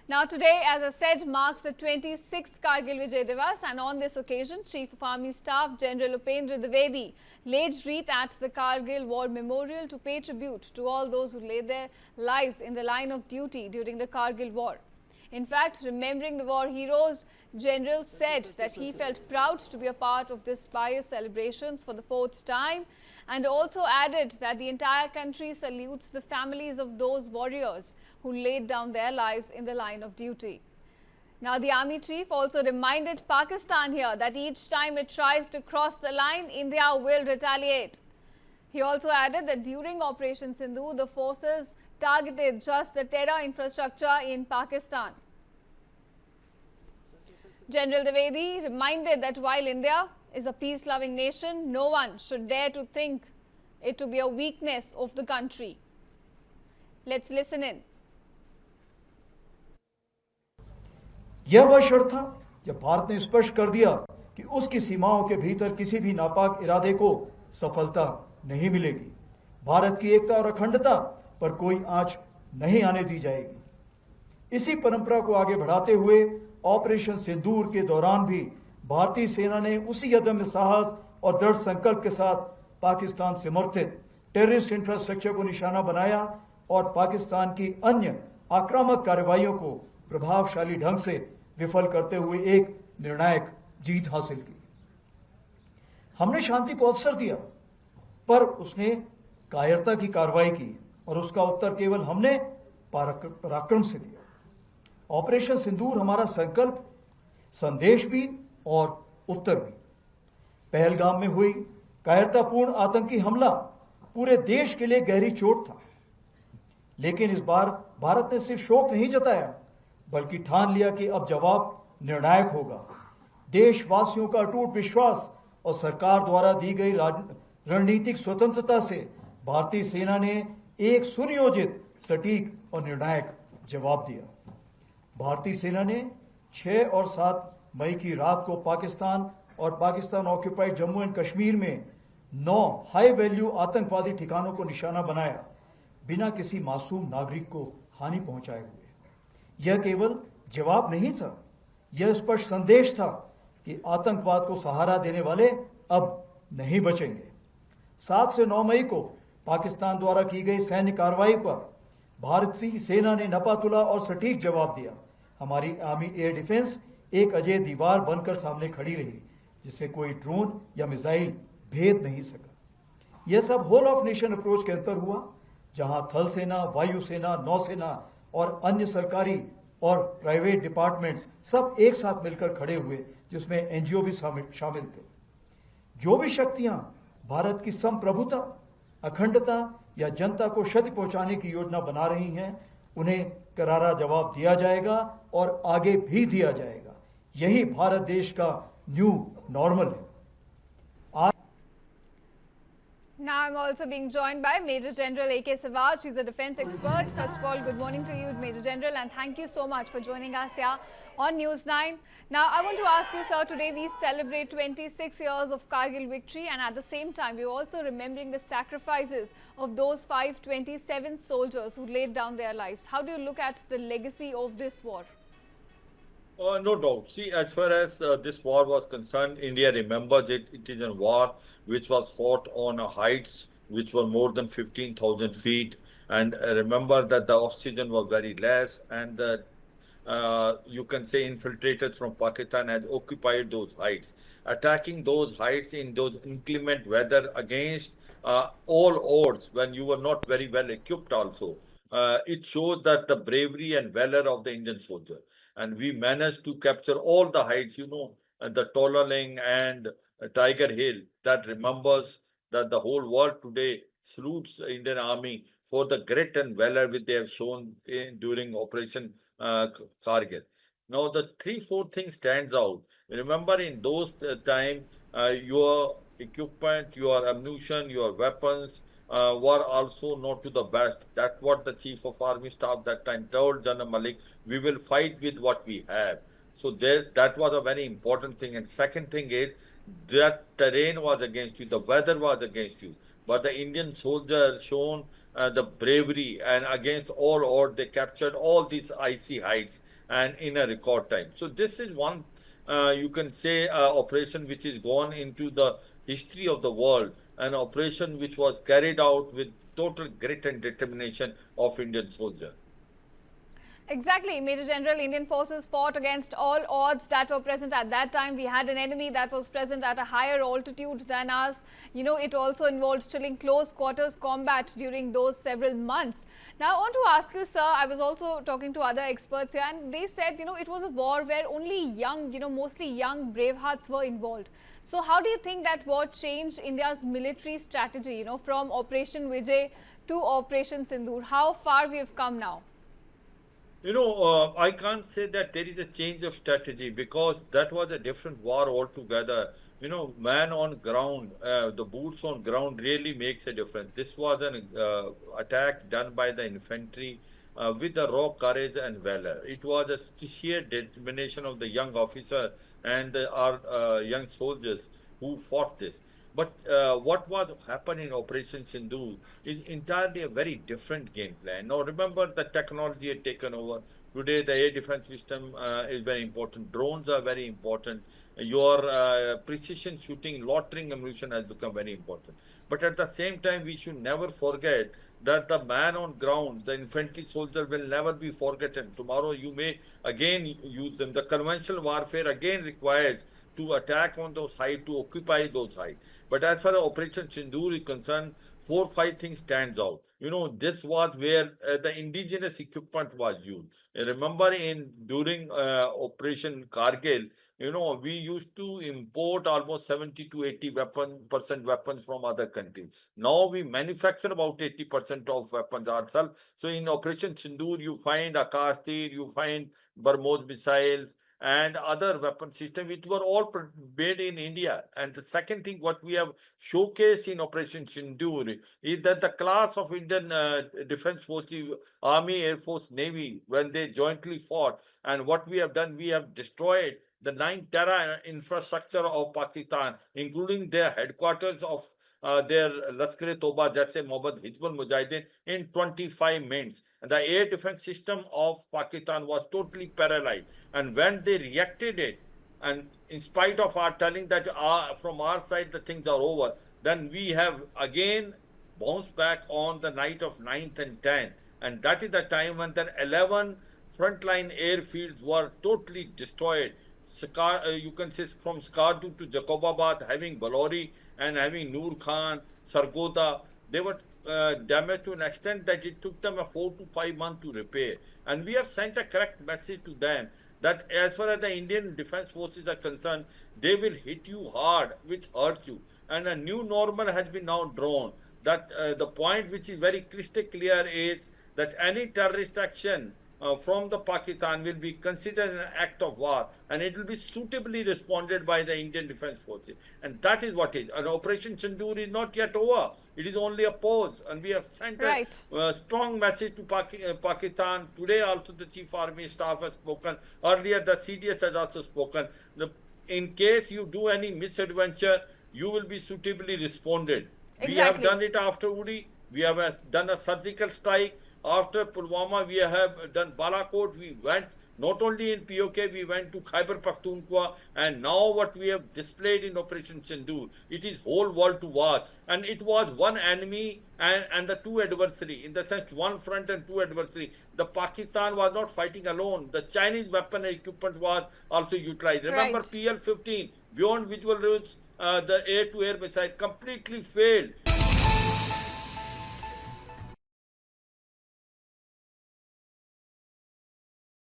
Now today, as I said, marks the 26th Kargil Vijay Divas, and on this occasion, Chief of Army Staff General Upendra Dwivedi laid wreath at the Kargil War Memorial to pay tribute to all those who laid their lives in the line of duty during the Kargil War. In fact, remembering the war heroes, General said that he felt proud to be a part of this pious celebrations for the fourth time, and also added that the entire country salutes the families of those warriors who laid down their lives in the line of duty. Now, the army chief also reminded Pakistan here that each time it tries to cross the line, India will retaliate. He also added that during Operation Sindhu, the forces targeted just the terror infrastructure in Pakistan. General Dwivedi reminded that while India is a peace-loving nation, no one should dare to think it to be a weakness of the country. Let's listen in. यह वह क्षण था जब भारत ने स्पष्ट कर दिया कि उसकी सीमाओं के भीतर किसी भी नापाक इरादे को सफलता नहीं मिलेगी। भारत की एकता और अखंडता पर कोई आंच नहीं आने दी जाएगी। इसी परंपरा को आगे बढ़ाते हुए ऑपरेशन सिंदूर के दौरान भी भारतीय सेना ने उसी अदम्य साहस और दृढ़ संकल्प के साथ पाकिस्तान समर्थित टेररिस्ट इंफ्रास्ट्रक्चर को निशाना बनाया और पाकिस्तान की अन्य आक्रामक कार्रवाइयों को प्रभावशाली ढंग से विफल करते हुए एक निर्णायक जीत हासिल की। हमने शांति को अवसर दिया, पर उसने कायरता की कार्रवाई की और उसका उत्तर केवल हमने पराक्रम से दिया। ऑपरेशन सिंदूर हमारा संकल्प, संदेश भी और उत्तर भी। पहलगाम में हुई कायरतापूर्ण आतंकी हमला पूरे देश के लिए गहरी चोट था, लेकिन इस बार भारत ने सिर्फ शोक नहीं जताया, बल्कि ठान लिया कि अब जवाब निर्णायक होगा। देशवासियों का अटूट विश्वास और सरकार द्वारा दी गई रणनीतिक स्वतंत्रता से भारतीय सेना ने एक सुनियोजित, सटीक और निर्णायक जवाब दिया। भारतीय सेना ने 6 और 7 मई की रात को पाकिस्तान और पाकिस्तान ऑक्यूपाइड जम्मू एंड कश्मीर में 9 हाई वैल्यू आतंकवादी ठिकानों को निशाना बनाया, बिना किसी मासूम नागरिक को हानि पहुंचाए हुए। यह केवल जवाब नहीं था, यह स्पष्ट संदेश था कि आतंकवाद को सहारा देने वाले अब नहीं बचेंगे। 7 से 9 मई को पाकिस्तान द्वारा की गई सैन्य कार्रवाई पर भारतीय सेना ने नपातुला और सटीक जवाब दिया। हमारी आर्मी एयर डिफेंस एक अजय दीवार बनकर सामने खड़ी रही, जिसे कोई ड्रोन या मिसाइल भेद नहीं सका। यह सब होल ऑफ नेशन अप्रोच के अंतर हुआ, जहां थल सेना, वायु सेना, नौसेना और अन्य सरकारी और प्राइवेट डिपार्टमेंट्स सब एक साथ मिलकर खड़े हुए, जिसमें एनजीओ भी शामिल थे। जो भी शक्तियां भारत की संप्रभुता, अखंडता या जनता को क्षति पहुंचाने की योजना बना रही हैं, उन्हें करारा जवाब दिया जाएगा और आगे भी दिया जाएगा। यही भारत देश का न्यू नॉर्मल है। Now I'm also being joined by Major General A.K. Sawaj. He's a defense expert. First of all, good morning to you, Major General, and thank you so much for joining us here on News 9. Now, I want to ask you, sir, today we celebrate 26 years of Kargil victory, and at the same time, we're also remembering the sacrifices of those 527 soldiers who laid down their lives. How do you look at the legacy of this war? No doubt. See, as far as this war was concerned, India remembers it. It is a war which was fought on heights which were more than 15,000 feet. And remember that the oxygen was very less, and the you can say infiltrators from Pakistan had occupied those heights, attacking those heights in those inclement weather against all odds when you were not very well equipped also. It showed that the bravery and valor of the Indian soldier. And we managed to capture all the heights, the Tolaling and Tiger Hill, that remembers that the whole world today salutes the Indian Army for the grit and valor which they have shown during Operation Kargil. Now, the 3-4 things stands out. Remember, in those time, your equipment, your ammunition, your weapons were also not to the best. That's what the Chief of Army Staff that time told General Malik, we will fight with what we have. So that was a very important thing. And second thing is that terrain was against you, the weather was against you. but the Indian soldiers shown the bravery, and against all odds, they captured all these icy heights and in a record time. So this is one, you can say, operation which is gone into the history of the world, an operation which was carried out with total grit and determination of Indian soldier. Exactly, Major General. Indian forces fought against all odds that were present at that time. We had an enemy that was present at a higher altitude than us. You know, it also involved chilling close quarters combat during those several months. Now, I want to ask you, sir, I was also talking to other experts here, and they said, you know, it was a war where only young, mostly young brave hearts were involved. So how do you think that war changed India's military strategy, from Operation Vijay to Operation Sindoor? How far we have come now? I can't say that there is a change of strategy, because that was a different war altogether. Man on ground, the boots on ground really makes a difference. This was an attack done by the infantry with the raw courage and valor. It was a sheer determination of the young officer and our young soldiers who fought this. But what was happened in Operation Sindhu is entirely a very different game plan. Now, remember, the technology had taken over. Today, the air defense system is very important. Drones are very important. Your precision shooting, loitering ammunition has become very important. But at the same time, we should never forget that the man on ground, the infantry soldier, will never be forgotten. Tomorrow, you may again use them. The conventional warfare again requires to attack on those heights, to occupy those heights. But as far as Operation Sindoor is concerned, 4 5 things stands out. This was where the indigenous equipment was used. Remember, during Operation Kargil, we used to import almost 70 to 80% weapons from other countries. Now we manufacture about 80% of weapons ourselves. So in Operation Sindoor, you find Akash Tir, you find BrahMos missiles, and other weapon systems which were all made in India. And the second thing, what we have showcased in Operation Sindoor is that the class of Indian Defense Forces, Army, Air Force, Navy, when they jointly fought, and what we have done, we have destroyed the 9 tera infrastructure of Pakistan, including their headquarters of their Lashkar-e-Toba, Jaise Mohammed, Hizbul Mujahideen, in 25 minutes. And the air defense system of Pakistan was totally paralyzed. And when they reacted it, and in spite of our telling that from our side the things are over, then we have again bounced back on the night of 9th and 10th. And that is the time when the 11 frontline airfields were totally destroyed. You can say from Skardu to Jacobabad, having Balori and having Noor Khan, Sargoda, they were damaged to an extent that it took them a 4 to 5 months to repair. And we have sent a correct message to them that as far as the Indian Defense Forces are concerned, they will hit you hard, which hurts you. And a new normal has been now drawn. That the point which is very crystal clear is that any terrorist action from the Pakistan will be considered an act of war, and it will be suitably responded by the Indian Defense Forces. And that is what is. And Operation Sindoor is not yet over. It is only a pause. And we have sent a strong message to Pakistan. Today also the Chief Army Staff has spoken. Earlier the CDS has also spoken. In case you do any misadventure, you will be suitably responded. Exactly. We have done it after Uri. We have done a surgical strike. After Pulwama, we have done Balakot. We went not only in POK, we went to Khyber Pakhtunkhwa, and now what we have displayed in Operation Sindoor, it is whole world to watch. And it was one enemy and the two adversary, in the sense one front and two adversary. The Pakistan was not fighting alone. The Chinese weapon and equipment was also utilized. Remember PL-15, beyond visual routes, the air-to-air missile completely failed.